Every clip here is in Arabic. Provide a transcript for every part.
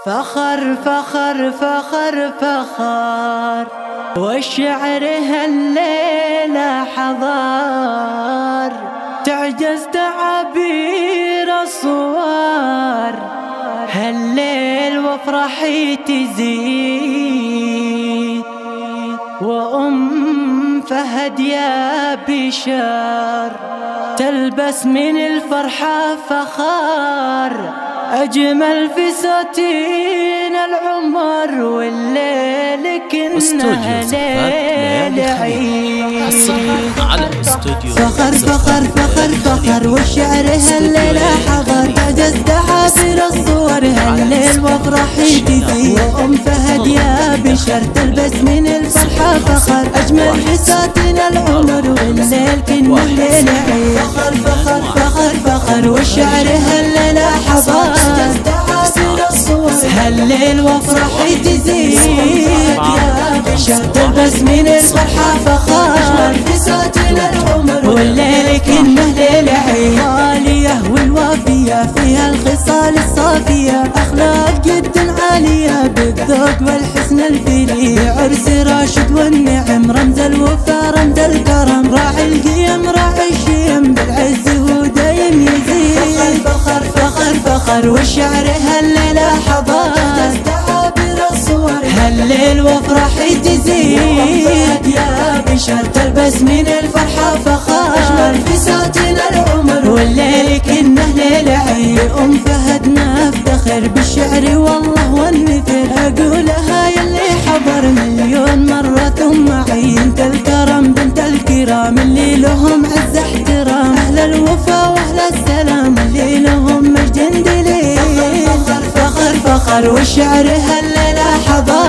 فخر فخر فخر فخر والشعر هالليلة حضار، تعجز تعابير الصور هالليل وافرحي تزيد، وأم فهد يا بشار تلبس من الفرحة فخار، أجمل فساتين العمر والليل كنها ليل عيد. فخر فخر فخر فخر والشعر هالليلة حضر، تعجز تعابير الصور هالليل وافرحي تزيد، وأم فهد يا بشر تلبس من الفرحة فخر، أجمل فساتين العمر والليل كنها ليل عيد. فخر فخر فخر فخر والشعر هالليلة حضر، هالليل وافرحي تزيد، يا بشر تلبس من الفرحة فخار، فساتين العمر والليل كنه ليل عيد. غالية والوافية فيها الخصال الصافية، أخلاق جدا عالية بالذوق والحسن الفيلي، عرس راشد والنعم رمز الوفا رمز الكرم، راعي القيم راعي الشيم بالعز ودايم يزيد. فخر فخر فخر والشعر هالليلة حضر، هالليل وافرحي تزيد، يا بشر تلبس من الفرحة فخار، أجمل فساتين العمر والليل كنه ليل عيد. أم فهد نفتخر بالشعر والله والنثر، أقولها يلي حضر مليون مرة ثم عين، بنت الكرم بنت الكرام اللي لهم عز احترام، أهل الوفا وأهل السلام اللي لهم مجد دليل. فخر فخر فخر والشعر هالليلة حضر،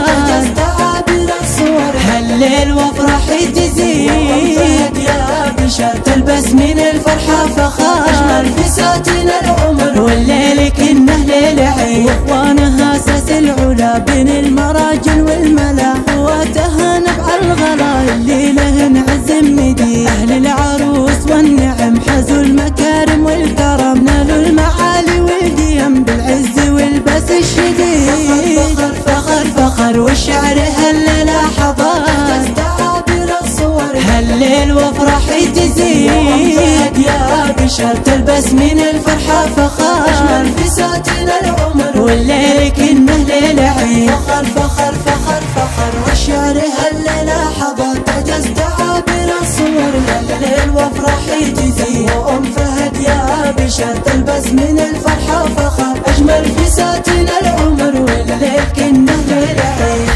هالليل وافرحي تزيد، يا بشر تلبس من الفرحة فخار، أجمل فساتين العمر والليل كنه ليل عيد. واخوانها اساس العلا بين المراجل والملا، اخواتها نبع الغلا اللي لهن عز مدين، اهل العروس والنعم حزوا المكارم والكرم، نالوا المعالي والقيم بالعز والبس الشديد. فخر فخر فخر والشعر هالليلة حضر، هالليل وافرحي تزيد، يا بشر تلبس من الفرحة فخار، أجمل فساتين العمر والليل كنه ليل عيد. فخر فخر فخر فخر والشعر هالليلة حضر، تعجز تعابير الصور هالليل وافرحي تزيد، وأم فهد يا بشر تلبس من الفرحة فخار، أجمل فساتين العمر والليل كنه ليل عيد.